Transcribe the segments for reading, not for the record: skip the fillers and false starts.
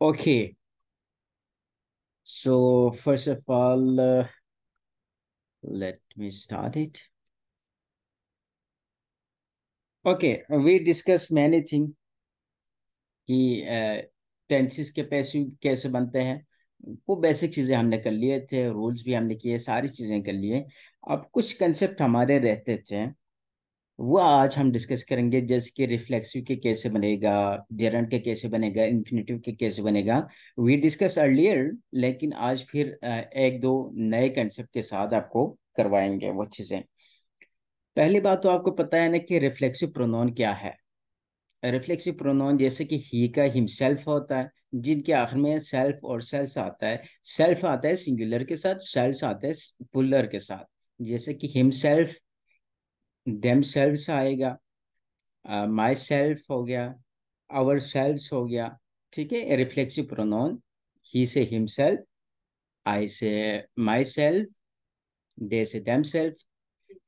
Okay, so first of all, let me start it. Okay, we discussed many things कि tenses के पैसे कैसे बनते हैं। वो बेसिक चीज़ें हमने कर लिए थे, रूल्स भी हमने किए, सारी चीज़ें कर लिए। अब कुछ कंसेप्ट हमारे रहते थे, वो आज हम डिस्कस करेंगे। जैसे कि रिफ्लेक्सिव के कैसे बनेगा, जेरंड के कैसे बनेगा, इन्फिनेटिव के कैसे बनेगा। वी डिस्कस अर्लियर, लेकिन आज फिर एक दो नए कंसेप्ट के साथ आपको करवाएंगे वो चीज़ें। पहली बात तो आपको पता है ना कि रिफ्लेक्सिव प्रोनाउन क्या है। रिफ्लेक्सिव प्रोनाउन जैसे कि ही का हिमसेल्फ होता है, जिनके आखिर में सेल्फ और सेल्स आता है। सेल्फ आता है सिंगुलर के साथ, सेल्स आता है पुलर के साथ। जैसे कि हिमसेल्फ, देम सेल्व्स आएगा, माई सेल्फ हो गया, आवर सेल्व्स हो गया। ठीक है, रिफ्लेक्सिव प्रोनाउन ही से हिमसेल्फ, आई से माई सेल्फ, दे से देम सेल्फ,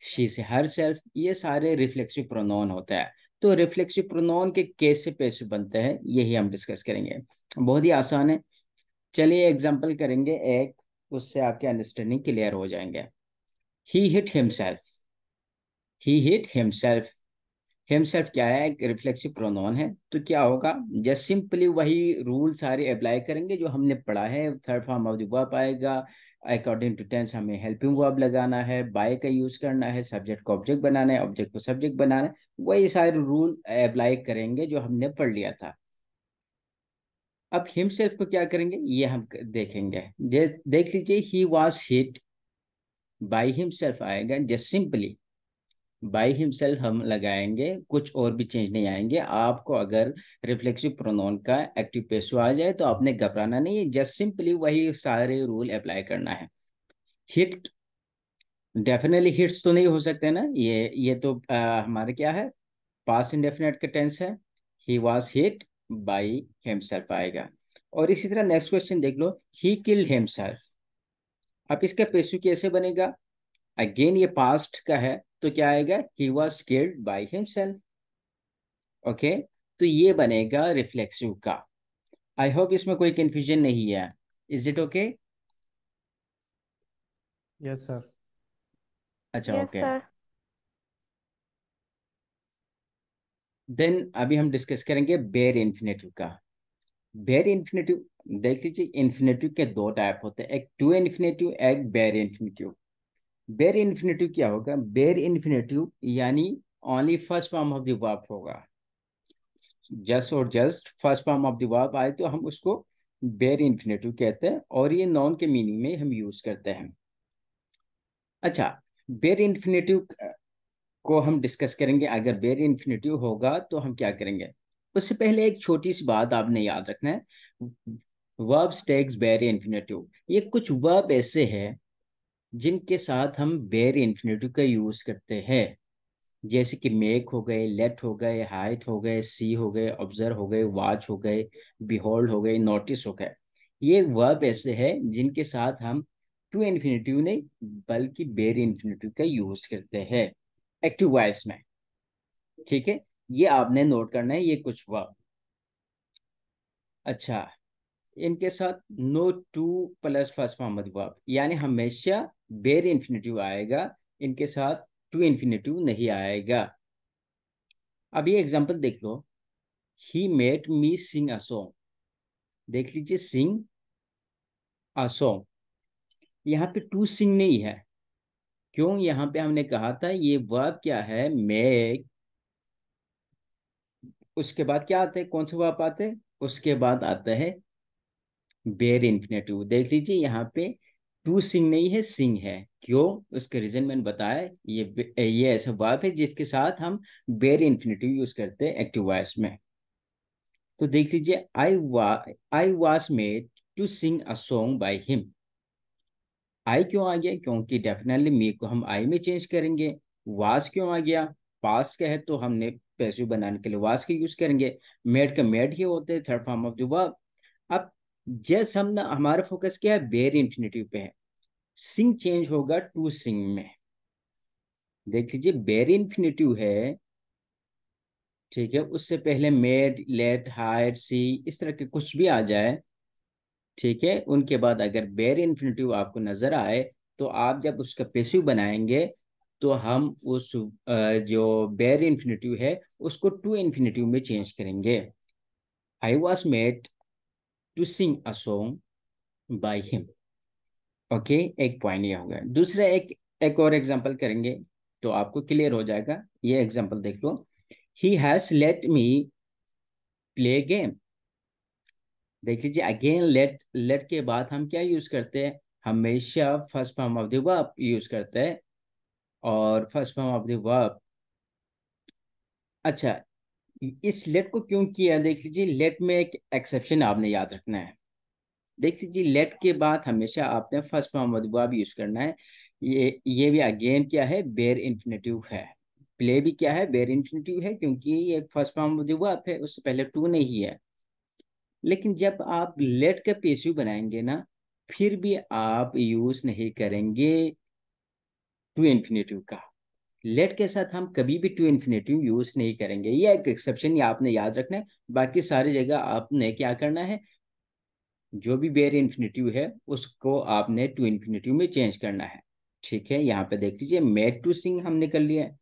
शी से हर सेल्फ, ये सारे रिफ्लेक्सिव प्रोनाउन होता है। तो रिफ्लेक्सिव प्रोनाउन के कैसे पैसिव बनते हैं यही हम डिस्कस करेंगे। बहुत ही आसान है। चलिए एग्जांपल करेंगे एक, उससे आपके अंडरस्टैंडिंग क्लियर हो जाएंगे। ही हिट हिमसेल्फ, ही हिट हिमसेल्फ। हिमसेल्फ क्या है, एक रिफ्लेक्सिव प्रोनाउन है। तो क्या होगा, जस्ट सिंपली वही रूल सारे अप्लाई करेंगे जो हमने पढ़ा है। Third form of the verb आएगा, अकॉर्डिंग टू टेंस हमें हेल्पिंग वर्ब लगाना है, बाय का यूज करना है, सब्जेक्ट को ऑब्जेक्ट बनाना है, ऑब्जेक्ट को सब्जेक्ट बनाना है। वही सारे रूल अप्लाई करेंगे जो हमने पढ़ लिया था। अब हिमसेल्फ को क्या करेंगे ये हम देखेंगे। देख लीजिए, he was hit by himself आएगा। जस्ट सिंपली बाई हिमसेल्फ हम लगाएंगे, कुछ और भी चेंज नहीं आएंगे। आपको अगर रिफ्लेक्सिव प्रोनाउन का एक्टिव पेशो आ जाए तो आपने घबराना नहीं है, जस्ट सिंपली वही सारे रूल अप्लाई करना है। हिट, डेफिनेटली हिट्स तो नहीं हो सकते ना, ये तो हमारे क्या है, पास्ट इंडेफिनिट का टेंस है। He was hit by himself आएगा। और इसी तरह नेक्स्ट क्वेश्चन देख लो, ही किल्ड हिमसेल्फ। अब इसका पेशु कैसे बनेगा, अगेन ये पास्ट का है, तो क्या आएगा, he was killed by himself. Okay, तो ये बनेगा रिफ्लेक्सिव का। आई होप इसमें कोई कंफ्यूजन नहीं है। Is it okay? Yes sir. अच्छा, यस ओके। सर। देन अभी हम डिस्कस करेंगे बेयर इन्फिनेटिव का। बेयर इन्फिनेटिव, देख लीजिए, इन्फिनेटिव के दो टाइप होते हैं, एक टू इन्फिनेटिव, एक बेयर इन्फिनेटिव। बेयर इन्फिनेटिव क्या होगा, बेयर इन्फिनेटिव यानी only first form of the verb होगा। जस्ट और just first form of the verb आए तो हम उसको बेयर इन्फिनेटिव कहते हैं, और ये नाउन के मीनिंग में हम यूज करते हैं। अच्छा, बेयर इन्फिनेटिव को हम डिस्कस करेंगे। अगर बेयर इन्फिनेटिव होगा तो हम क्या करेंगे, उससे पहले एक छोटी सी बात आपने याद रखना है। वर्ब्स टेक्स बेयर इन्फिनेटिव, ये कुछ वर्ब ऐसे हैं जिनके साथ हम बेयर इन्फिनेटिव का यूज करते हैं। जैसे कि मेक हो गए, लेट हो गए, हाइट हो गए, सी हो गए, ऑब्जर्व हो गए, वॉच हो गए, बिहोल्ड हो गए, नोटिस हो गए। ये वर्ब ऐसे हैं जिनके साथ हम टू इन्फिनेटिव नहीं बल्कि बेयर इन्फिनेटिव का यूज करते हैं एक्टिव वॉइस में। ठीक है, ये आपने नोट करना है, ये कुछ वर्ब। अच्छा, इनके साथ no to plus first form of verb, यानी हमेशा बेयर इन्फिनेटिव आएगा, इनके साथ टू इन्फिनेटिव नहीं आएगा। अब ये एग्जांपल देख लो, he made me Singh a song. देख लीजिए, सिंग अ सॉन्ग, यहाँ पे टू सिंग नहीं है। क्यों, यहाँ पे हमने कहा था ये वर्ब क्या है, मेक। उसके बाद क्या आते हैं, कौन से वर्ब आते हैं, उसके बाद आता है बेयर इन्फिनेटिव। देख लीजिए यहाँ पे टू सिंग नहीं है, सिंग है। क्यों, उसके रीजन मैंने बताया। ये ऐसा वर्ब है जिसके साथ हम बेयर इन्फिनेटिव यूज करते हैं एक्टिव वॉइस में। तो देख लीजिए, I was made to sing a song by him. I क्यों आ गया, क्योंकि डेफिनेटली मी को हम आई में चेंज करेंगे। वास क्यों आ गया, पास्ट का है तो हमने पैसिव बनाने के लिए वास का यूज करेंगे। मेड का मेड ही होते हैं, third form of the verb. अब जैस हम ना, हमारा फोकस क्या है, बेयर इन्फिनेटिव पे है। सिंग चेंज होगा टू सिंग में। देख लीजिए, बेयर इन्फिनेटिव है, ठीक है, उससे पहले मेड, लेट, हायर्ड, सी, इस तरह के कुछ भी आ जाए, ठीक है, उनके बाद अगर बेयर इन्फिनेटिव आपको नजर आए, तो आप जब उसका पेसिव बनाएंगे तो हम उस जो बेयर इन्फिनेटिव है उसको टू इन्फिनेटिव में चेंज करेंगे। I was made to sing a song by him. Okay, एक पॉइंट ये हो गया। दूसरा एक एक और एग्जांपल करेंगे तो आपको क्लियर हो जाएगा। ये एग्जांपल देख लो, he has let me play game. देख लीजिए अगेन, लेट के बाद हम क्या यूज करते हैं, हमेशा first form of the verb use करते हैं। और first form of the verb, अच्छा, इस लेट को क्यों किया, देख लीजिए लेट में एक एक्सेप्शन आपने याद रखना है। देख लीजिए लेट के बाद हमेशा आपने first form of the verb use करना है। ये भी अगेन क्या है, बेयर इन्फिनेटिव है। प्ले भी क्या है, बेयर इन्फिनेटिव है, क्योंकि ये first form of the verb है, उससे पहले टू नहीं है। लेकिन जब आप लेट का पेसिव बनाएंगे ना, फिर भी आप यूज नहीं करेंगे टू इन्फिनेटिव का। लेट के साथ हम कभी भी टू इन्फिनेटिव यूज नहीं करेंगे, ये एक एक्सेप्शन, ये आपने याद रखना है। बाकी सारी जगह आपने क्या करना है, जो भी बेयर इन्फिनेटिव है उसको आपने टू इन्फिनेटिव में चेंज करना है। ठीक है, यहाँ पे देख लीजिए मेड टू सिंग हमने कर लिया है,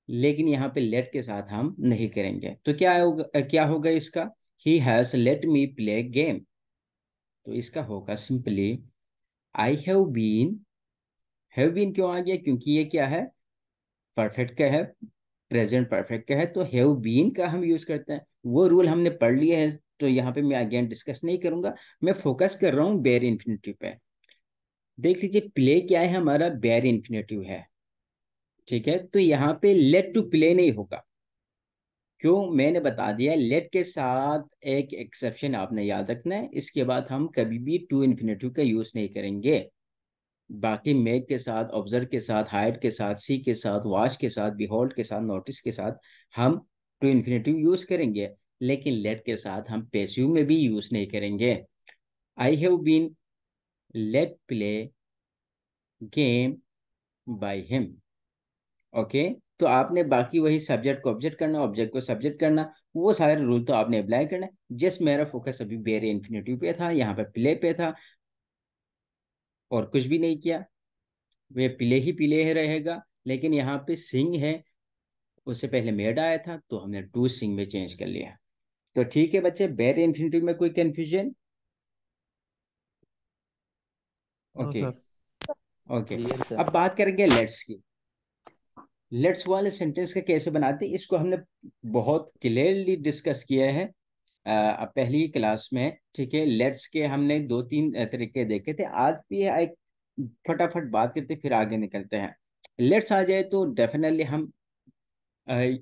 लेकिन यहाँ पे लेट के साथ हम नहीं करेंगे। तो क्या होगा इसका, ही has let me play game. तो इसका होगा सिंपली आई हैव बीन क्यों आ गया, क्योंकि ये क्या है, परफेक्ट का है, प्रेजेंट परफेक्ट का है, तो हैव बीन का हम यूज करते हैं। वो रूल हमने पढ़ लिए है, तो यहाँ पे मैं अगेन डिस्कस नहीं करूंगा। मैं फोकस कर रहा हूँ बेयर इन्फिनेटिव पे। देख लीजिए प्ले क्या है, हमारा बेयर इन्फिनेटिव है। ठीक है, तो यहाँ पे लेट टू प्ले नहीं होगा। क्यों, मैंने बता दिया, लेट के साथ एक एक्सेप्शन आपने याद रखना है, इसके बाद हम कभी भी टू इन्फिनेटिव का यूज नहीं करेंगे। बाकी मेक के साथ, ऑब्जर्व के साथ, हाइड के साथ, सी के साथ, वॉच के साथ, बिहोल्ड के साथ, नोटिस के साथ हम टू इन्फिनेटिव यूज करेंगे। लेकिन लेट के साथ हम पेसिव में भी यूज नहीं करेंगे। I have been let play game by him. Okay, तो आपने बाकी वही सब्जेक्ट को ऑब्जेक्ट करना, ऑब्जेक्ट को सब्जेक्ट करना, वो सारे रूल तो आपने अप्लाई करना है। जस्ट मेरा फोकस अभी बेयर इन्फिनेटिव पे था, यहाँ पे प्ले पे था, और कुछ भी नहीं किया। वे प्ले ही रहेगा। लेकिन यहाँ पे सिंग है, उससे पहले मेड आया था, तो हमने टू सिंग में चेंज कर लिया। तो ठीक है बच्चे, बेयर इन्फिनेटिव में कोई confusion? No okay. Sir. Okay, clear sir. अब बात करेंगे लेट्स की। लेट्स वाले सेंटेंस का कैसे बनाते हैं, इसको हमने बहुत क्लियरली डिस्कस किया है अब पहली ही क्लास में। ठीक है, लेट्स के हमने दो तीन तरीके देखे थे। आज भी एक फटाफट बात करते फिर आगे निकलते हैं। लेट्स आ जाए तो डेफिनेटली हम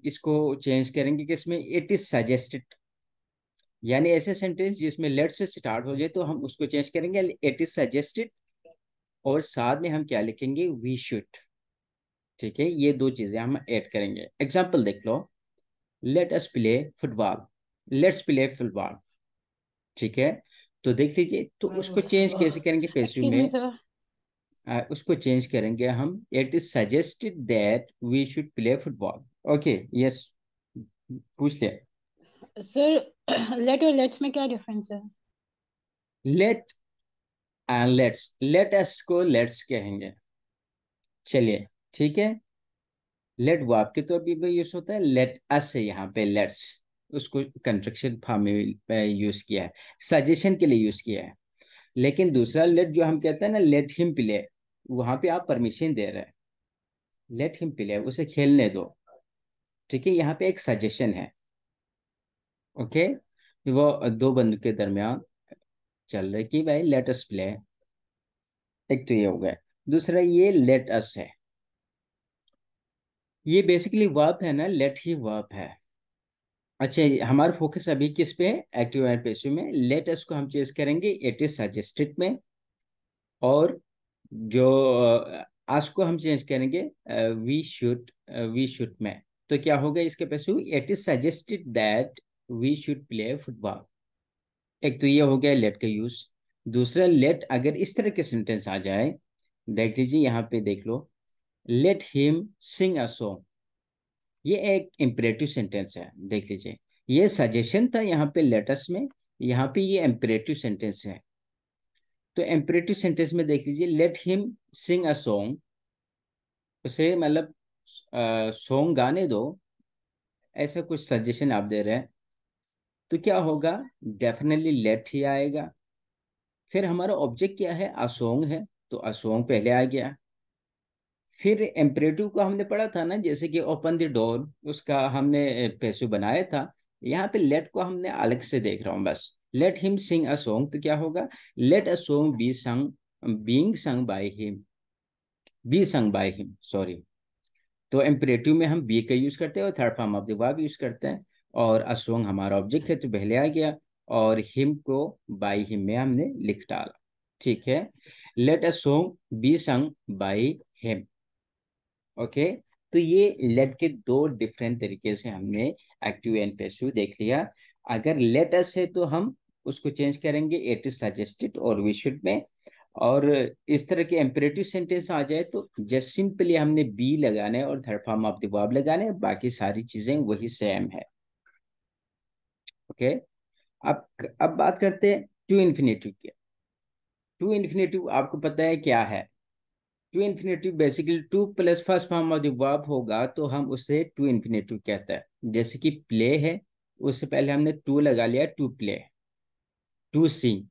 इसको चेंज करेंगे कि इसमें इट इज सजेस्टेड, यानी ऐसे सेंटेंस जिसमें लेट्स से स्टार्ट हो जाए तो हम उसको चेंज करेंगे इट इज सजेस्टेड, और साथ में हम क्या लिखेंगे, वी शुड। ठीक है, ये दो चीजें हम ऐड करेंगे। एग्जाम्पल देख लो, let us play football, let's play football. ठीक है, तो देख लीजिए, तो उसको चेंज कैसे करेंगे पैसिव Excuse me, में, sir. उसको चेंज करेंगे हम, it is suggested that we should play football. Okay, yes, पूछ ले। Sir, let और लेट्स में क्या डिफरेंस है? लेट एंड लेट अस को लेट्स कहेंगे। चलिए, ठीक है, लेट वर्ब के तौर पे भी यूज होता है, लेट अस है यहाँ पे लेट्स, उसको कंस्ट्रक्शन फॉर्म में यूज किया है, सजेशन के लिए यूज किया है। लेकिन दूसरा लेट जो हम कहते हैं ना, लेट हिम प्ले, वहां पे आप परमिशन दे रहे हैं, लेट हिम प्ले, उसे खेलने दो। ठीक है, यहाँ पे एक सजेशन है। ओके, वो दो बंदों के दरमियान चल रहा है कि भाई लेट अस प्ले। एक तो ये हो गया, दूसरा ये लेट अस है, ये बेसिकली वर्ब है ना, लेट ही वर्ब है। अच्छा, हमारा फोकस अभी किस पे है, एक्टिव एंड पैसिव में। लेट अस को हम चेंज करेंगे इट इज सजेस्टेड में, और जो आज को हम चेंज करेंगे वी शुड में। तो क्या होगा इसके passive, it is suggested that we should play football. एक तो ये हो गया लेट का यूज। दूसरा, लेट अगर इस तरह के सेंटेंस आ जाए, देख लीजिए यहाँ पे देख लो, let him sing a song. ये एक इम्परेटिव सेंटेंस है, देख लीजिए। ये सजेशन था यहाँ पे लेटस में, यहाँ पे ये इम्परेटिव सेंटेंस है। तो इम्परेटिव सेंटेंस में देख लीजिए, late him sing a song, उसे मतलब सॉन्ग गाने दो, ऐसा कुछ सजेशन आप दे रहे हैं। तो क्या होगा, डेफिनेटली लेट ही आएगा। फिर हमारा ऑब्जेक्ट क्या है, अ सॉन्ग है, तो अ सॉन्ग पहले आ गया। फिर एम्परेटिव को हमने पढ़ा था ना, जैसे कि ओपन द डोर, उसका हमने पैसिव बनाया था। यहाँ पे लेट को हमने अलग से देख रहा हूँ बस। Let him sing a song, तो क्या होगा, let a song be sung, being sung by him, be sung by him, sorry. तो इम्परेटिव में हम बी का यूज करते हैं और third form of the verb use करते हैं। और अ सॉन्ग हमारा ऑब्जेक्ट है तो पहले आ गया, और हिम को बाय हिम में हमने लिख डाला। ठीक है, let a song be sung by him. Okay. तो ये लेट के दो डिफरेंट तरीके से हमने एक्टिव एंड पैसिव देख लिया। अगर लेट अस है तो हम उसको चेंज करेंगे इट इज सजेस्टेड और वी शुड में। और इस तरह के एम्परेटिव सेंटेंस आ जाए तो जस्ट सिंपली हमने बी लगाना है और third form of the verb लगाना है, बाकी सारी चीजें वही सेम है। ओके। अब बात करते हैं टू इन्फिनेटिव की। टू इन्फिनेटिव आपको पता है क्या है। To infinitive basically to plus first form of the verb होगा तो हम उसे टू इन्फिनेटिव कहते हैं। जैसे कि प्ले है, उससे पहले हमने टू लगा लिया, to play, to sing,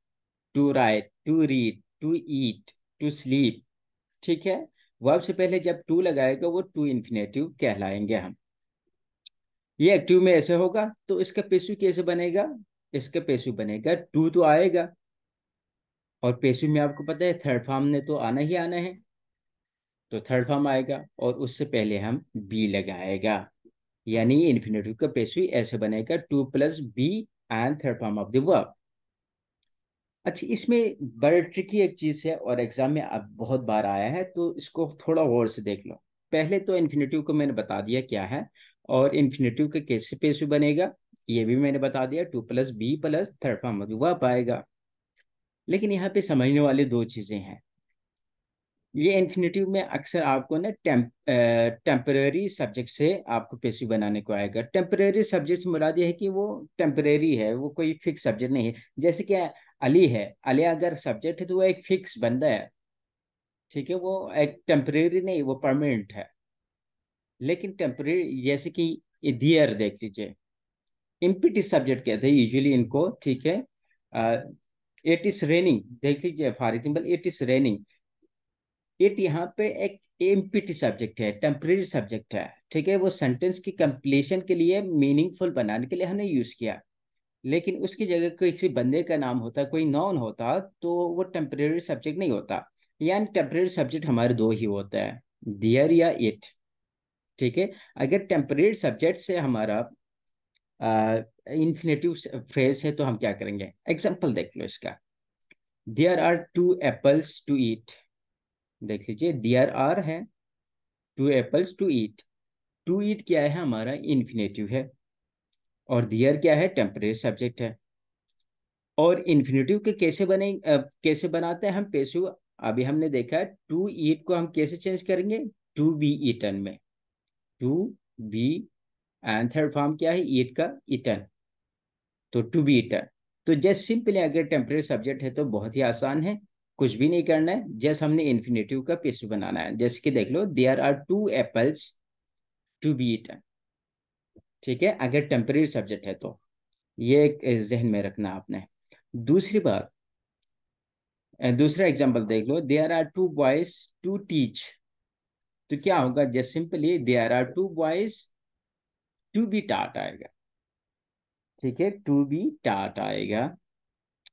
to write, to read, to eat, to sleep. ठीक है, वर्ब से पहले जब टू लगाएगा वो टू इन्फिनेटिव कहलाएंगे हम। ये एक्टिव में ऐसे होगा, तो इसका पेसिव कैसे बनेगा, इसका पेसिव बनेगा टू तो आएगा, और पेसिव में आपको पता है थर्ड फॉर्म ने तो आना ही आना है, तो थर्ड फॉर्म आएगा और उससे पहले हम बी लगाएगा। यानी इन्फिनेटिव का पेसिव ऐसे बनेगा to plus be and third form of the verb. अच्छा, इसमें बड़ा ट्रिकी एक चीज है और एग्जाम में अब बहुत बार आया है, तो इसको थोड़ा गौर से देख लो। पहले तो इन्फिनेटिव को मैंने बता दिया क्या है, और इन्फिनेटिव का कैसे पेसिव बनेगा ये भी मैंने बता दिया, to plus be plus third form of the verb आएगा। लेकिन यहाँ पे समझने वाली दो चीजें हैं। ये इन्फिनेटिव में अक्सर आपको ना टेम्पररी सब्जेक्ट से आपको पेसिव बनाने को आएगा। टेम्पररी सब्जेक्ट से मुराद ये है कि वो टेम्पररी है, वो कोई फिक्स सब्जेक्ट नहीं है। जैसे कि अली है, अली अगर सब्जेक्ट है तो वो एक फिक्स बंदा है। ठीक है, वो एक टेम्परेरी नहीं, वो परमानेंट है। लेकिन टेम्परेरी जैसे कि दियर देख लीजिए, इम्पिटी सब्जेक्ट कहते हैं यूजुअली इनको। ठीक है, इट इज रेनिंग देख लीजिए, for example it is raining, it यहाँ पे एक एमपीटी सब्जेक्ट है, टेम्परेरी सब्जेक्ट है। ठीक है, वो सेंटेंस की कंप्लीशन के लिए, मीनिंगफुल बनाने के लिए हमने यूज किया। लेकिन उसकी जगह किसी बंदे का नाम होता, कोई नाउन होता, तो वो टेम्परेरी सब्जेक्ट नहीं होता। यानी टेम्परेरी सब्जेक्ट हमारे दो ही होता है, दियर या इट। ठीक है, अगर टेम्परेरी सब्जेक्ट से हमारा इन्फिनेटिव फ्रेज है तो हम क्या करेंगे, एग्जाम्पल देख लो इसका। There are two apples to eat, देख लीजिए देयर आर है, two apples to eat. To eat क्या है, हमारा इन्फिनेटिव है, और दियर क्या है, टेम्परेरी सब्जेक्ट है। और इन्फिनेटिव के कैसे कैसे बनाते हैं हम पेसिव, अभी हमने देखा है। टू ईट को हम कैसे चेंज करेंगे, टू बी ईटन में, to be and third form क्या है, ईट का ईटन, तो टू बी ईटन। तो जस्ट सिंपली अगर टेम्परेरी सब्जेक्ट है तो बहुत ही आसान है, कुछ भी नहीं करना है, जस्ट हमने इन्फिनेटिव का पेसिव बनाना है। जैसे कि देख लो, there are two apples to be eaten. ठीक है, अगर टेम्परेरी सब्जेक्ट है तो ये एक जहन में रखना आपने। दूसरी बात, दूसरा एग्जांपल देख लो, there are two boys to teach. तो क्या होगा, just simply there are two boys to be taught आएगा। ठीक है, टू बी टाट आएगा,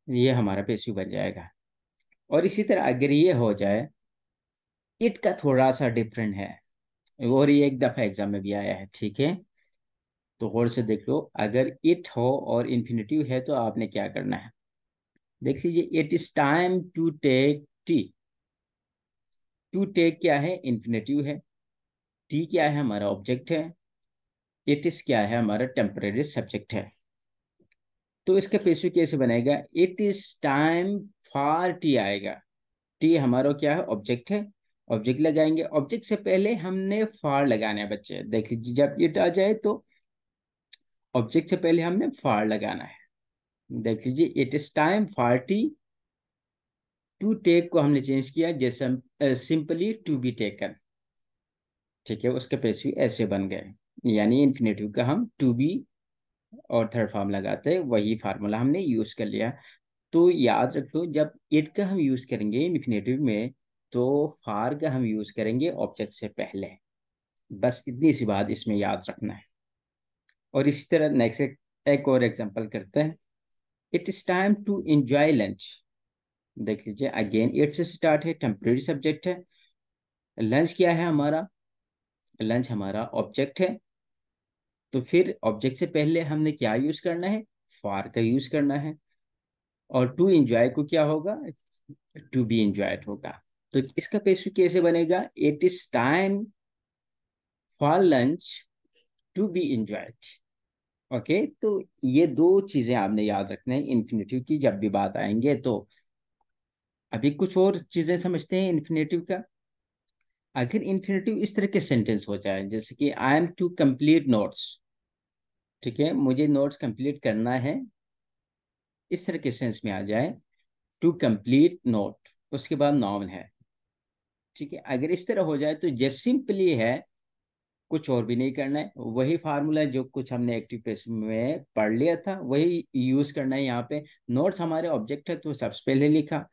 ये हमारा पेसिव बन जाएगा। और इसी तरह अगर ये हो जाए, इट का थोड़ा सा डिफरेंट है, और ये एक दफा एग्जाम में भी आया है। ठीक है, तो गौर से देख लो, अगर इट हो और इन्फिनेटिव है तो आपने क्या करना है, देख लीजिए, it is time to take tea. To take क्या है, इन्फिनेटिव है, टी क्या है, हमारा ऑब्जेक्ट है, इट इज क्या है, हमारा टेम्परेरी सब्जेक्ट है। तो इसका पेसिव कैसे बनेगा, it is time for T आएगा। टी हमारा क्या है, ऑब्जेक्ट है, ऑब्जेक्ट लगाएंगे। ऑब्जेक्ट से पहले हमने फार लगाना है बच्चे, देख लीजिए जब इट आ जाए तो ऑब्जेक्ट से पहले हमने फार लगाना है। देख लीजिए it is time for tea to take को हमने चेंज किया, जैसे सिंपली टू बी टेकन। ठीक है, उसके पैसिव ऐसे बन गए, यानी इन्फिनेटिव का हम टू बी और थर्ड फॉर्म लगाते हैं, वही फार्मूला हमने यूज कर लिया। तो याद रख लो, जब इट का हम यूज करेंगे इन्फिनेटिव में तो फार का हम यूज करेंगे ऑब्जेक्ट से पहले। बस इतनी सी बात इसमें याद रखना है। और इसी तरह नेक्स्ट एक और एग्जांपल करते हैं। It is time to enjoy lunch. देख लीजिए अगेन इट से स्टार्ट है, टेम्परेरी सब्जेक्ट है। लंच क्या है हमारा? लंच हमारा ऑब्जेक्ट है। तो फिर ऑब्जेक्ट से पहले हमने क्या यूज करना है? फॉर का यूज करना है। और टू एंजॉय को क्या होगा? टू बी एंजॉयड होगा। तो इसका पैसिव कैसे बनेगा? It is time for lunch to be enjoyed. Okay, तो ये दो चीजें आपने याद रखना है इन्फिनेटिव की, जब भी बात आएंगे तो। अभी कुछ और चीजें समझते हैं इन्फिनेटिव का। अगर इन्फिनेटिव इस तरह के सेंटेंस हो जाए, जैसे कि I am to complete notes. ठीक है, मुझे नोट्स कंप्लीट करना है, इस तरह के सेंस में आ जाए, टू कंप्लीट नोट, उसके बाद नाउन है। ठीक है, अगर इस तरह हो जाए तो जस्ट सिंपली है, कुछ और भी नहीं करना है, वही फार्मूला जो कुछ हमने एक्टिव पैसिव में पढ़ लिया था वही यूज करना है यहाँ पे। नोट्स हमारे ऑब्जेक्ट है तो सबसे पहले लिखा,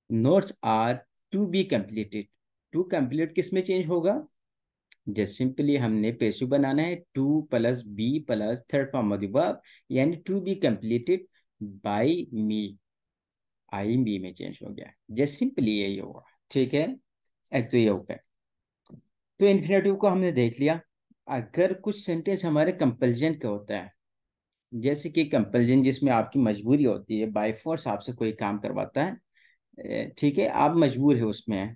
notes are to be completed. To complete किस में चेंज होगा? जस्ट सिंपली हमने पैसिव बनाना है, to plus be plus third form of the verb, यानी to be completed by me. I be में चेंज हो गया, जस्ट सिंपली यही होगा। ठीक है, एक तो ये हो गया। तो इन्फिनेटिव को हमने देख लिया। अगर कुछ सेंटेंस हमारे कंपल्जन के होता है, जैसे कि कंपल्जन जिसमें आपकी मजबूरी होती है, बाय फोर्स आपसे कोई काम करवाता है, ठीक है, आप मजबूर है उसमें।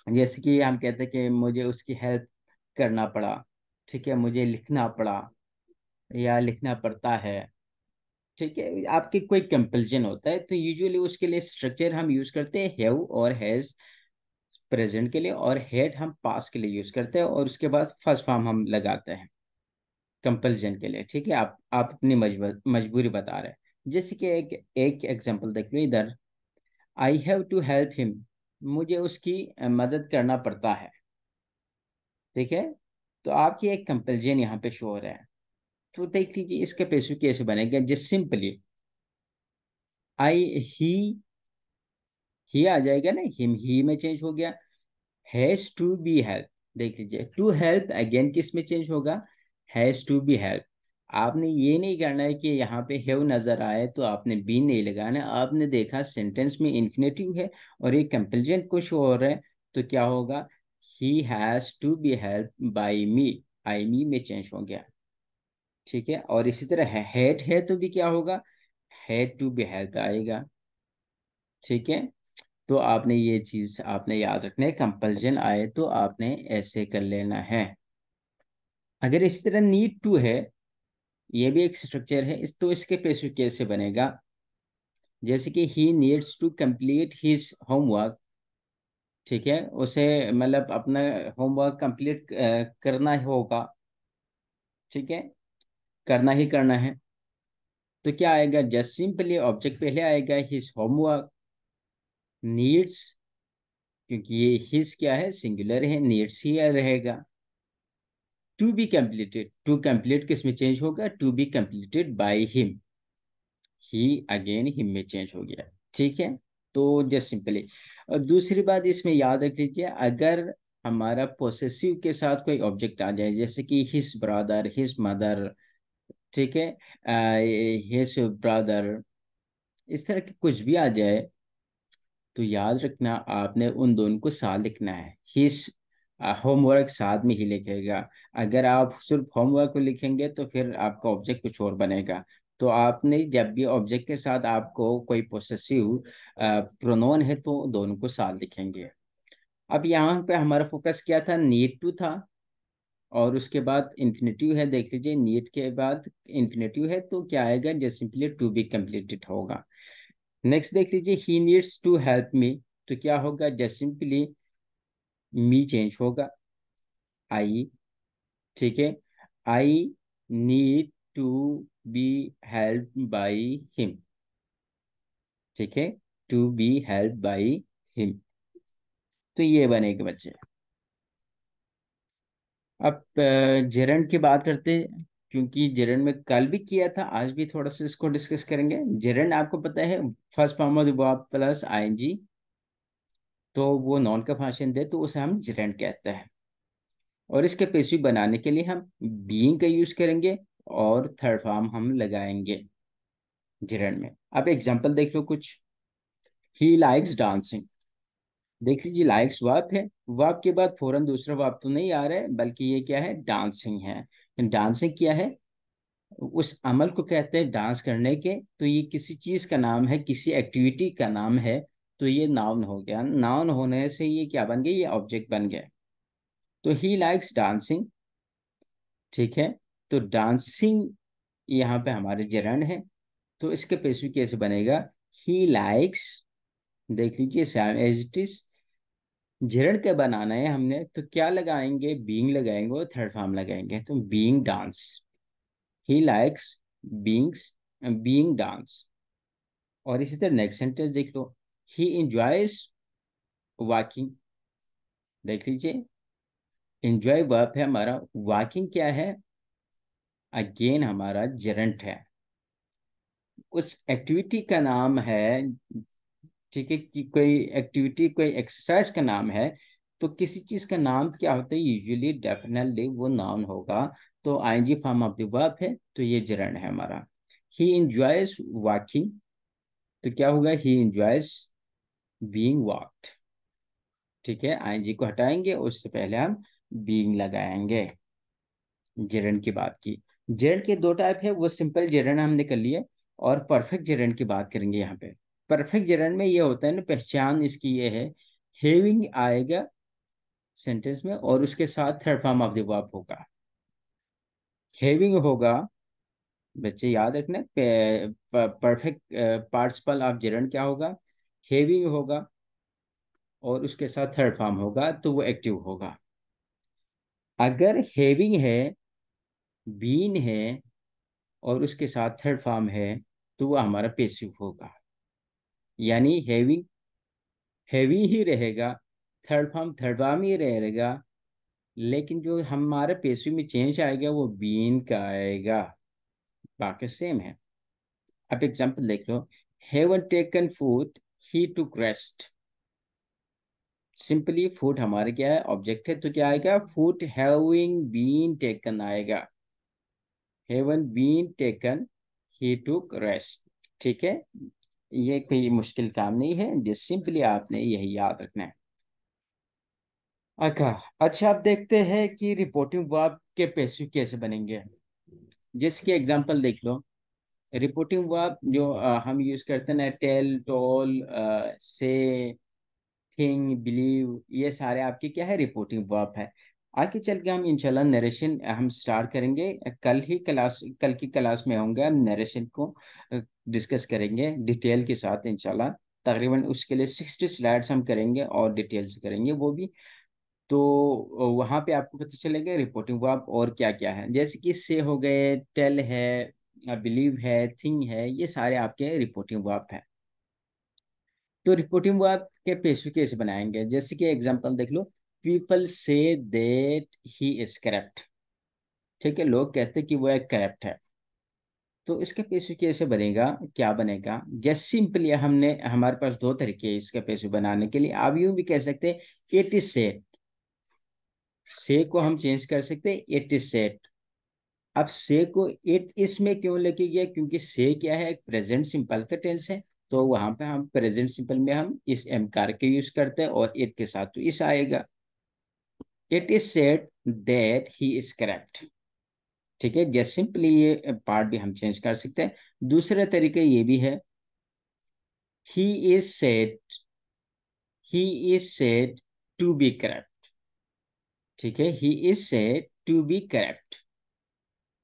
जैसे कि हम कहते हैं कि मुझे उसकी हेल्प करना पड़ा, ठीक है, मुझे लिखना पड़ा या लिखना पड़ता है। ठीक है, आपके कोई कंपल्जन होता है तो यूजुअली उसके लिए स्ट्रक्चर हम यूज करते हैं हैव और हैज प्रेजेंट के लिए, और हैड हम पास के लिए यूज करते हैं, और उसके बाद फर्स्ट फॉर्म हम लगाते हैं कंपल्जन के लिए। ठीक है, आप अपनी मजबूरी बता रहे हैं। जैसे कि एक एग्जांपल देख लो इधर, I have to help him, मुझे उसकी मदद करना पड़ता है। ठीक है, तो आपकी एक कंपल्जन यहाँ पे शो हो रहा है। तो देख लीजिए इसका पैसिव कैसे बनेगा, जस्ट सिंपली आई ही आ जाएगा ना, हिम ही में चेंज हो गया। हैज टू बी हेल्प, देख लीजिए टू हेल्प अगेन किस में चेंज होगा? Has to be help. आपने ये नहीं करना है कि यहाँ पे हैव नजर आए तो आपने बी नहीं लगाना, आपने देखा सेंटेंस में इन्फिनेटिव है और एक कंपैरिजन कुछ हो रहा है, तो क्या होगा? He has to be help by me, I me में चेंज हो गया। ठीक है, और इसी तरह हैड है तो भी क्या होगा? हैड टू बी हेल्प आएगा। ठीक है, तो आपने ये चीज आपने याद रखना है, कंपल्जन आए तो आपने ऐसे कर लेना है। अगर इस तरह नीड टू है, ये भी एक स्ट्रक्चर है, इस तो इसके पैसिव कैसे बनेगा? जैसे कि he needs to complete his homework. ठीक है, उसे मतलब अपना होमवर्क कंप्लीट करना होगा। ठीक है, करना ही करना है। तो क्या आएगा? जस्ट सिंपली ऑब्जेक्ट पहले आएगा, हिज होमवर्क नीड्स, क्योंकि ये हिज क्या है, सिंगुलर है, नीड्स ही रहेगा। To be completed, to complete किस में चेंज होगा? To be completed by him, he again him में चेंज हो गया। ठीक है, तो जस्ट सिंपली। और दूसरी बात इसमें याद रख लीजिए, अगर हमारा पोसेसिव के साथ कोई ऑब्जेक्ट आ जाए, जैसे कि हिज ब्रदर, हिज मदर, ठीक है, हिज ब्रदर, इस तरह के कुछ भी आ जाए तो याद रखना आपने उन दोनों को साथ लिखना है। हिज होमवर्क साथ में ही लिखेगा। अगर आप सिर्फ होमवर्क को लिखेंगे तो फिर आपका ऑब्जेक्ट कुछ और बनेगा। तो आपने जब भी ऑब्जेक्ट के साथ आपको कोई पोसेसिव प्रोनोन है तो दोनों को साथ लिखेंगे। अब यहाँ पे हमारा फोकस क्या था? नीड टू था, और उसके बाद इन्फिनेटिव है। देख लीजिए नीड के बाद इन्फिनेटिव है तो क्या आएगा? Just simply to be completed होगा। नेक्स्ट देख लीजिए, he needs to help me, तो क्या होगा? जस्ट सिंपली मी चेंज होगा, आई। ठीक है, I need to be help by him. ठीक है, to be help by him. तो ये बनेगा बच्चे। अब जेरंड की बात करते हैं, क्योंकि जेरंड में कल भी किया था, आज भी थोड़ा सा इसको डिस्कस करेंगे। जेरंड आपको पता है, first form of the verb plus ING, तो वो नॉन का फंक्शन दे तो उसे हम जेरंड कहते हैं। और इसके पैसिव बनाने के लिए हम बीइंग का यूज करेंगे और थर्ड फॉर्म हम लगाएंगे जेरंड में। अब एग्जांपल देख लो कुछ। He likes dancing. देख लीजिए, लाइक्स वर्ब है, वर्ब के बाद फौरन दूसरा वर्ब तो नहीं आ रहा है, बल्कि ये क्या है, डांसिंग है। डांसिंग क्या है, उस अमल को कहते हैं डांस करने के। तो ये किसी चीज का नाम है, किसी एक्टिविटी का नाम है, तो ये नाउन हो गया। नाउन होने से ये क्या बन गया, ये ऑब्जेक्ट बन गया। तो ही लाइक्स डांसिंग। ठीक है, तो डांसिंग यहाँ पे हमारे जेरंड है, तो इसके पैसिव कैसे बनेगा, ही लाइक्स। देख लीजिए same as it is. Gerund का बनाना है हमने, तो क्या लगाएंगे, बीइंग लगाएंगे और थर्ड फॉर्म लगाएंगे, तो being dance. He likes beings being dance. और इसी तरह नेक्स्ट सेंटेंस देख लो, ही इंजॉयज वॉकिंग। देख लीजिए, इंजॉय वर्ब है हमारा, वॉकिंग क्या है, अगेन हमारा जेरंट है। उस एक्टिविटी का नाम है, ठीक है, कि कोई एक्टिविटी कोई एक्सरसाइज का नाम है, तो किसी चीज का नाम क्या होता है, यूजुअली डेफिनेटली वो नाउन होगा। तो ING form of the verb है, तो ये जेरंड है हमारा। ही इंजॉयज वॉकिंग, तो क्या होगा, ही इंजॉयज बीइंग वॉक्ड। ठीक है, आईएनजी को हटाएंगे, उससे पहले हम बीइंग लगाएंगे। जेरंड की बात की। जेरंड के दो टाइप है, वो सिंपल जेरंड हमने कर लिए, और परफेक्ट जेरंड की बात करेंगे यहाँ पे। परफेक्ट जेरंड में ये होता है ना, पहचान इसकी ये है, हैविंग आएगा सेंटेंस में और उसके साथ third form of the verb होगा। हैविंग होगा, बच्चे याद रखना, परफेक्ट पार्टिसिपल ऑफ जेरंड क्या होगा, हैविंग होगा और उसके साथ थर्ड फॉर्म होगा, तो वो एक्टिव होगा। अगर हैविंग है, बीन है और उसके साथ थर्ड फॉर्म है, तो वो हमारा पेसिव होगा। यानी हैविंग हैवी ही रहेगा, थर्ड फॉर्म ही रहेगा, लेकिन जो हमारे पेसिव में चेंज आएगा वो बीन का आएगा, बाकी सेम है। अब एग्जांपल देख लो, having taken food, he took rest. Simply food हमारे क्या है, ऑब्जेक्ट है, तो क्या आएगा, फूड हैविंग बीन टेकन आएगा। Having been taken, he took rest. ठीक है, ये कोई मुश्किल काम नहीं है, जिस सिंपली आपने यही याद रखना है। अच्छा, अच्छा, आप देखते हैं कि रिपोर्टिंग वर्ब के पैसिव कैसे बनेंगे। जिसके एग्जांपल देख लो। रिपोर्टिंग वर्ब जो हम यूज करते हैं ना, टेल, टोल, से, थिंग, बिलीव, ये सारे आपके क्या है, रिपोर्टिंग वर्ब है। आगे चल के हम इंशाल्लाह नरेशन हम स्टार्ट करेंगे, कल की क्लास में होंगे, हम नरेशन को डिस्कस करेंगे डिटेल के साथ इंशाल्लाह। तकरीबन उसके लिए 60 स्लाइड्स हम करेंगे और डिटेल से करेंगे वो भी। तो वहां पे आपको पता चलेगा रिपोर्टिंग वर्ब और क्या क्या है, जैसे कि से हो गए, टेल है, बिलीव है, थिंग है, ये सारे आपके रिपोर्टिंग वर्ब है। तो रिपोर्टिंग वर्ब के पेशे कैसे बनाएंगे, जैसे कि एग्जांपल देख लो, people say that he is correct. ठीक है, लोग कहते हैं कि वो एक करेक्ट है। तो इसका पेशे कैसे बनेगा, क्या बनेगा, जैसे सिंपली हमने, हमारे पास दो तरीके हैं इसका पेशे बनाने के लिए। आप यूं भी कह सकते हैं इट इज सेड, से को हम चेंज कर सकते हैं इट इज सेड। अब से को इट इसमें क्यों लेके गया, क्योंकि से क्या है, एक प्रेजेंट सिंपल का टेंस है, तो वहां पे हम प्रेजेंट सिंपल में हम इस एम कार के यूज करते हैं, और इट के साथ तो इस आएगा। It is said that he is correct. ठीक है, जस्ट सिंपली ये पार्ट भी हम चेंज कर सकते हैं। दूसरा तरीका ये भी है, he is said he is said to be correct. ठीक है, he is said to be correct,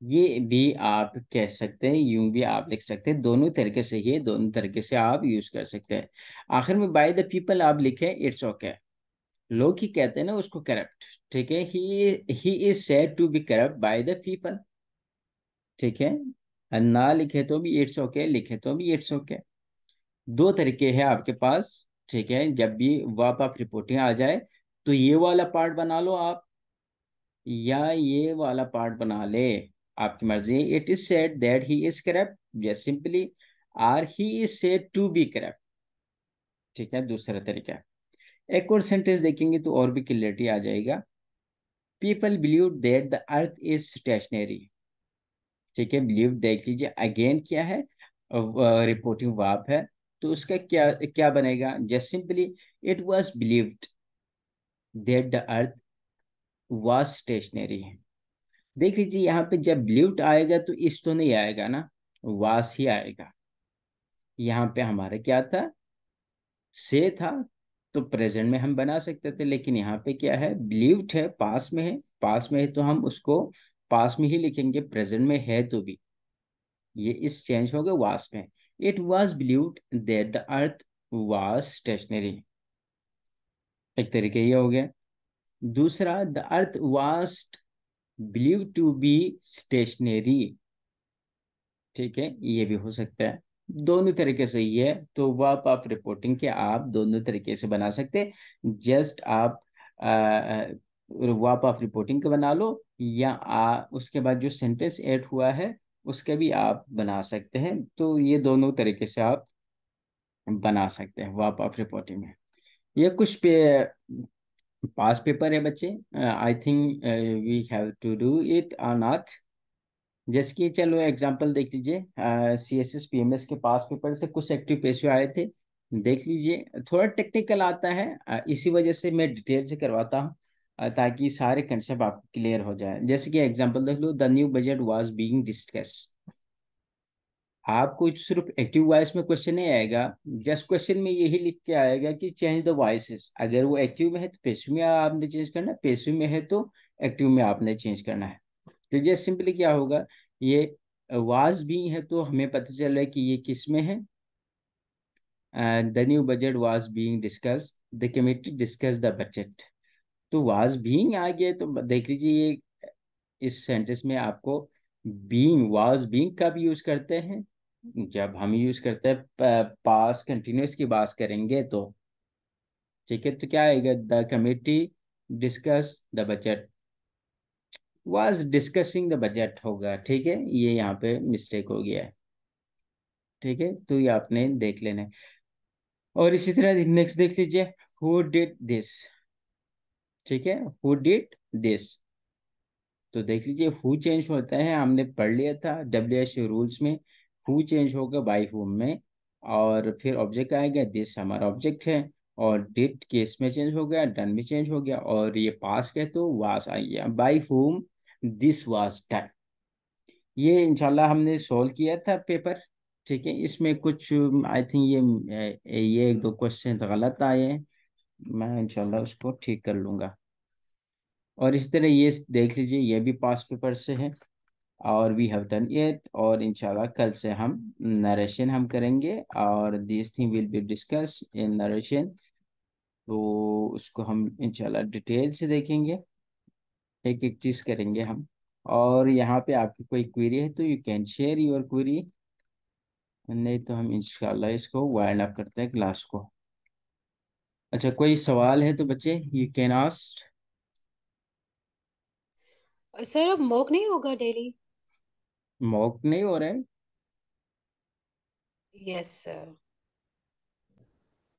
ये भी आप कह सकते हैं, यूं भी आप लिख सकते हैं, दोनों तरीके से, ये दोनों तरीके से आप यूज कर सकते हैं। आखिर में बाय द पीपल आप लिखें, इट्स ओके। लोग ही कहते हैं ना उसको करप्ट। ठीक है, he is said to be corrupt by the people. ठीक है, और ना लिखे तो भी इट्स ओके, लिखे तो भी इट्स ओके। दो तरीके हैं आपके पास। ठीक है, जब भी वाप आप रिपोर्टिंग आ जाए तो ये वाला पार्ट बना लो आप, या ये वाला पार्ट बना ले, आपकी मर्जी। It is said that he is corrupt, या simply or he is said to be corrupt. ठीक है, दूसरा तरीका। एक और सेंटेंस देखेंगे तो और भी क्लियरिटी आ जाएगा। People believe that the earth is stationary. ठीक है, बिलीव देख लीजिए, अगेन क्या है, रिपोर्टिंग वर्ब है। तो उसका क्या क्या बनेगा, just simply it was believed that the earth was stationary. देख लीजिए यहाँ पे जब बिलीव्ड आएगा तो इस तो नहीं आएगा ना, वास ही आएगा। यहाँ पे हमारा क्या था, से था, तो प्रेजेंट में हम बना सकते थे, लेकिन यहाँ पे क्या है, बिलीव्ड है, पास में है। पास में है तो हम उसको पास में ही लिखेंगे, प्रेजेंट में है तो भी। ये इस चेंज हो गया वास में। It was believed that the earth was stationary, एक तरीके ये हो गया। दूसरा, the earth was believed to be stationary. ठीक है, ये भी हो सकता है। दोनों तरीके से ही है, तो वाप आप रिपोर्टिंग के आप दोनों तरीके से बना सकते हैं। जस्ट आप वाप आप रिपोर्टिंग का बना लो, या उसके बाद जो सेंटेंस ऐड हुआ है उसका भी आप बना सकते हैं। तो ये दोनों तरीके से आप बना सकते हैं वाप आप रिपोर्टिंग में। ये कुछ पास पेपर है बच्चे, I think we have to do it और नॉट। जैसे कि चलो एग्जांपल देख लीजिए, C S S P M S के पास पेपर से कुछ एक्टिव पेशियो आए थे। देख लीजिए, थोड़ा टेक्निकल आता है, इसी वजह से मैं डिटेल से करवाता हूँ, ताकि सारे कंसेप्ट आपको क्लियर हो जाए। जैसे कि एग्जांपल देख लो, the new budget was being discuss. आपको सिर्फ एक्टिव वॉइस में क्वेश्चन नहीं आएगा, जस्ट क्वेश्चन में यही लिख के आएगा कि चेंज द वॉइसेस। अगर वो एक्टिव में है तो पेसिव में आपने चेंज करना है, पेसिव में है तो एक्टिव में आपने चेंज करना है। तो ये सिंपली क्या होगा, ये वाज भी है तो हमें पता चल रहा है कि ये किस में है। The new budget was being discuss, the committee discuss the budget. तो वाज बीइंग आ गया, तो देख लीजिए ये इस सेंटेंस में आपको बीइंग, वाज बीइंग कब यूज करते हैं, जब हम यूज करते हैं पास कंटिन्यूस की बात करेंगे तो। ठीक है, तो क्या आएगा, the committee discuss the budget, was discussing the budget होगा। ठीक है, ये यहाँ पे मिस्टेक हो गया है। ठीक है, तो ये आपने देख लेना है। और इसी तरह नेक्स्ट देख लीजिए, हु डिड दिस। ठीक है, हु डिड दिस। तो देख लीजिए, हु चेंज होता है, हमने पढ़ लिया था डब्ल्यू एच रूल्स में। हु चेंज होगा बाई हुम में, और फिर ऑब्जेक्ट आएगा, दिस हमारा ऑब्जेक्ट है। और डिड केस में चेंज हो गया, डन में चेंज हो गया, और ये पास है तो वास आ गया, बाई हुम दिस वास डन। ये इंशाल्लाह हमने सॉल्व किया था पेपर। ठीक है, इसमें कुछ आई थिंक ये एक दो क्वेश्चन गलत आए हैं, मैं इंशाल्लाह उसको ठीक कर लूंगा। और इस तरह ये देख लीजिए, ये भी पास पेपर से है, और वी हैव डन इट। और इंशाल्लाह कल से हम नरेशन हम करेंगे, और this thing will be discuss in narration. तो उसको हम इंशाल्लाह डिटेल से देखेंगे, एक एक चीज करेंगे हम। और यहाँ पे आपकी कोई क्वेरी है तो you can share your query, नहीं तो हम इंशाल्लाह इसको वाइंड अप करते हैं क्लास को। अच्छा, कोई सवाल है तो बच्चे यू कैन आस्क। सर अब मॉक नहीं होगा डेली? मॉक नहीं हो रहा है? Yes sir.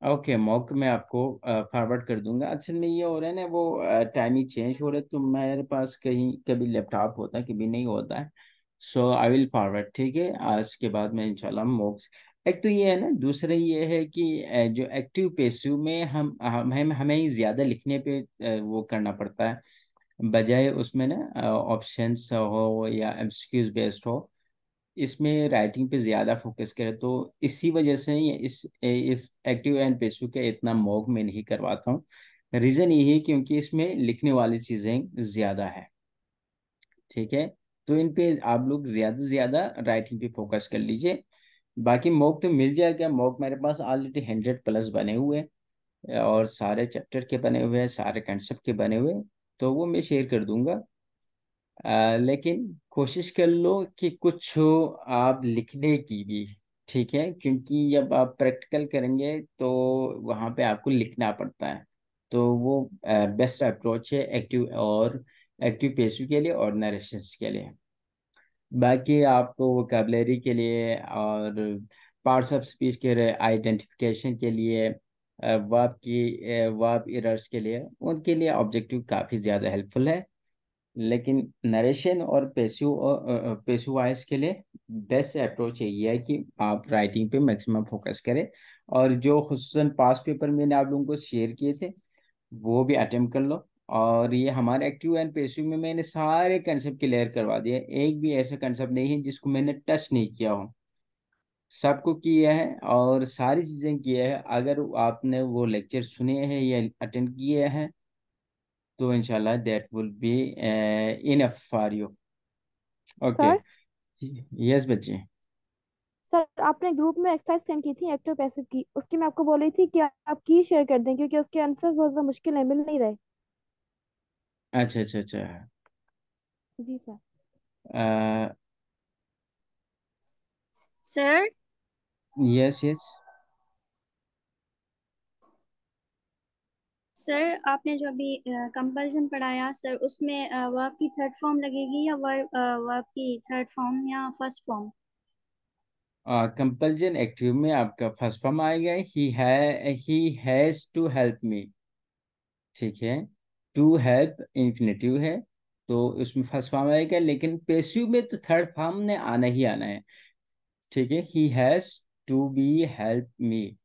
ओके, मॉक मैं आपको फॉरवर्ड कर दूंगा। असल में ये हो रहा है ना, वो टाइम ही चेंज हो रहा है, तो मेरे पास कहीं कभी लैपटॉप होता है, कभी नहीं होता है। सो आई विल फॉरवर्ड। ठीक है, आज के बाद मैं इंशाल्लाह मॉक्स। एक तो ये है ना, दूसरा ये है कि जो एक्टिव पैसिव में हमें ही ज़्यादा लिखने पे वो करना पड़ता है, बजाय उसमें ना ऑप्शंस हो या एमसीक्यूज बेस्ड हो। इसमें राइटिंग पे ज्यादा फोकस करें, तो इसी वजह से इस एक्टिव एंड पैसिव का इतना मॉक में नहीं करवाता हूँ। रीजन यही है क्योंकि इसमें लिखने वाली चीजें ज्यादा है। ठीक है, तो इन पे आप लोग ज्यादा से ज्यादा राइटिंग पे फोकस कर लीजिए। बाकी मॉक तो मिल जाएगा, मॉक मेरे पास ऑलरेडी 100 प्लस बने हुए हैं। और सारे चैप्टर के बने हुए हैं, सारे कंसेप्ट के बने हुए हैं, तो वो मैं शेयर कर दूंगा। लेकिन कोशिश कर लो कि कुछ हो आप लिखने की भी। ठीक है, क्योंकि जब आप प्रैक्टिकल करेंगे तो वहाँ पे आपको लिखना पड़ता है। तो वो बेस्ट अप्रोच है एक्टिव और एक्टिव पेशवी के लिए और नरेशंस के लिए। बाकी आपको वोकेबलरी के लिए और पार्ट्स ऑफ स्पीच के आइडेंटिफिकेशन के लिए, वर्ब एरर्स के लिए, उनके लिए ऑब्जेक्टिव काफ़ी ज़्यादा हेल्पफुल है। लेकिन नरेशन और पेशु वॉइस के लिए बेस्ट अप्रोच यही है कि आप राइटिंग पे मैक्सिमम फोकस करें। और जो खुसूसन पास पेपर मैंने आप लोगों को शेयर किए थे वो भी अटेम्प्ट कर लो। और ये हमारे एक्टिव एंड पेसिव में मैंने सारे कंसेप्ट क्लियर करवा दिए, एक भी ऐसा कंसेप्ट नहीं है जिसको मैंने टच नहीं किया हो। सबको किया है और सारी चीज़ें किए हैं। अगर आपने वो लेक्चर सुने हैं या अटेंड किए हैं तो इंशाल्लाह that will be enough for you. Okay. Sir. Yes बच्चे। सर आपने ग्रुप में एक्सरसाइज सेंड की थी एक्टिव पैसिव की, उसकी मैं आपको बोल रही थी कि आप की शेयर कर दें क्योंकि उसके आंसर्स बहुत ज्यादा मुश्किल है, मिल नहीं रहे। अच्छा अच्छा अच्छा। जी sir. Sir yes yes. Sir आपने जो अभी कंपैरिजन पढ़ाया सर, उसमें वर्ब की थर्ड फॉर्म लगेगी या वर्ब की थर्ड फॉर्म या फर्स्ट फॉर्म? कंपल्जन एक्टिव में आपका फर्स्ट फॉर्म आएगा, he has to help me. ठीक है, टू हेल्प इन्फिनेटिव है तो उसमें फर्स्ट फॉर्म आएगा। लेकिन पेसिव में तो थर्ड फॉर्म ने आना ही आना है। ठीक है, he has to be help me.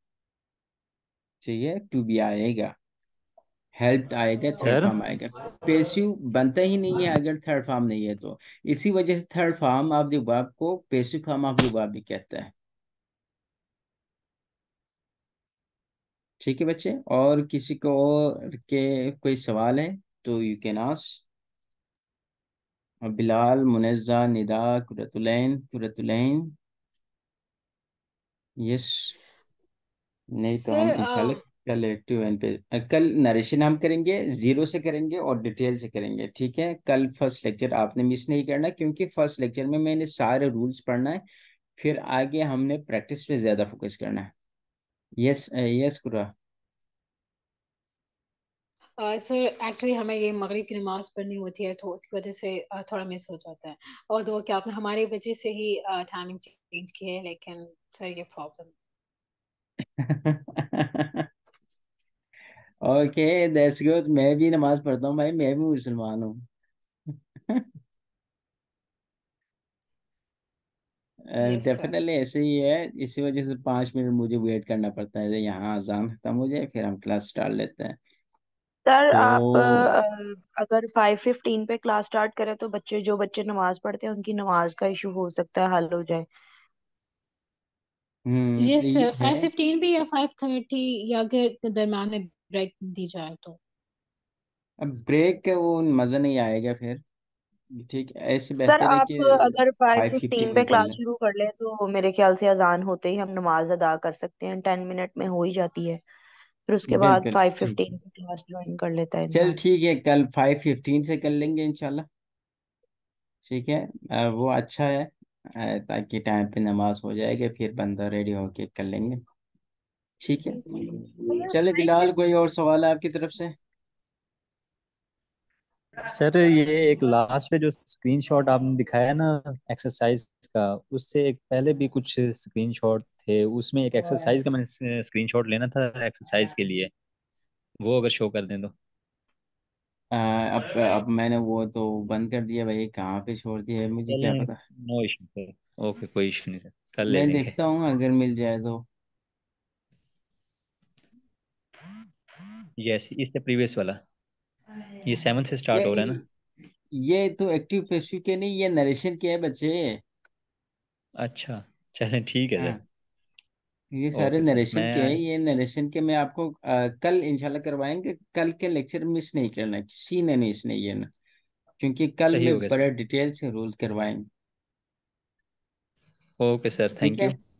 ठीक है, टू बी आएगा, हेल्प आएगा, थर्ड सर फॉर्म आएगा। पेसिव बनता ही नहीं है अगर थर्ड फॉर्म नहीं है तो। इसी वजह से third form of the verb को passive form of the verb भी कहता है। ठीक है बच्चे, और किसी को और के कोई सवाल है तो you can ask. Bilal, Munazza, Nida, Qurratulain. Yes. नहीं तो हम सर इंशाल्लाह कल एक्टिव एंड पे कल नरेशन हम करेंगे, जीरो से करेंगे और डिटेल से करेंगे। ठीक है, कल फर्स्ट लेक्चर आपने मिस नहीं करना क्योंकि फर्स्ट लेक्चर में मैंने सारे रूल्स पढ़ना है। फिर आगे हमने प्रैक्टिस पे ज्यादा फोकस करना है। यस यस कुरा। सर एक्चुअली हमें ये मगरिब की नमाज पढ़नी होती है तो उसकी वजह से थोड़ा मिस हो जाता है। और तो क्या आपने हमारी वजह से ही टाइमिंग चेंज की है, लेकिन सर ये प्रॉब्लम। Okay, that's good. मैं भी नमाज पढ़ता हूँ भाई, मैं भी मुसलमान हूँ। Yes sir. डेफिनेटली ऐसे ही है। इसी वजह से 5 मिनट मुझे वेट करना पड़ता है, यहाँ अजान खत्म हो जाए फिर हम क्लास स्टार्ट लेते हैं। सर तो आप अगर 5:15 पे क्लास स्टार्ट करें तो जो बच्चे नमाज पढ़ते हैं उनकी नमाज का इशू हो सकता है हल हो जाए। यस ये सर, है। 5:15 भी या 5:30, या अगर दरम्यान में ब्रेक दी जाए तो। अब ब्रेक का वो मज़ा नहीं आएगा फिर। ठीक, ऐसे सर बेहतर है आप कि अगर फाइव 5:15 फिफ्टीन पे पे कर क्लास लें। शुरू कर लें तो मेरे ख्याल से अजान होते ही हम नमाज अदा कर सकते हैं, 10 मिनट में हो ही जाती है। फिर उसके बाद बिल्कुल फाइव ठीक है। फिफ्टीन पे क्लास ज्वाइन कर लेता है चल इंसान। ठीक है, कल 5:15 से कर लेंगे इंशाल्लाह। ठीक है, वो अच्छा है, ताकि टाइम पे नमाज हो जाएगी फिर बंदा रेडी होके कर लेंगे। ठीक है। जी सर। चले बिलाल, कोई और सवाल है आपकी तरफ से? सर ये एक लास्ट में जो स्क्रीनशॉट आपने दिखाया ना एक्सरसाइज का, उससे एक पहले भी कुछ स्क्रीनशॉट थे, उसमें एक एक्सरसाइज का मैंने स्क्रीनशॉट लेना था एक्सरसाइज के लिए, वो अगर शो कर दें तो। अब मैंने वो तो बंद कर दिया भाई, कहाँ पे छोड़ दिया है मुझे क्या चलें, पता। No issue sir. ओके, कोई इशू नहीं सर, कल ले मैं लेंगे। देखता हूँ अगर मिल जाए तो। यस, इससे प्रीवियस वाला, ये 7 से स्टार्ट हो रहा है ना। ये ये तो एक्टिव पेशवी के नहीं, ये नरेशन के है बच्चे। अच्छा, चलें ठीक है सर। हाँ, ये सारे ओके सर, नरेशन मैं के हैं। ये नरेशन के मैं आपको कल इंशाल्लाह करवाएंगे। कल के लेक्चर मिस नहीं करना, किसी ने मिस नहीं है ना, क्योंकि कल सही में हो गया सर। बड़े डिटेल से रूल करवाएंगे। ओके सर, ठीक थैंक है। यू।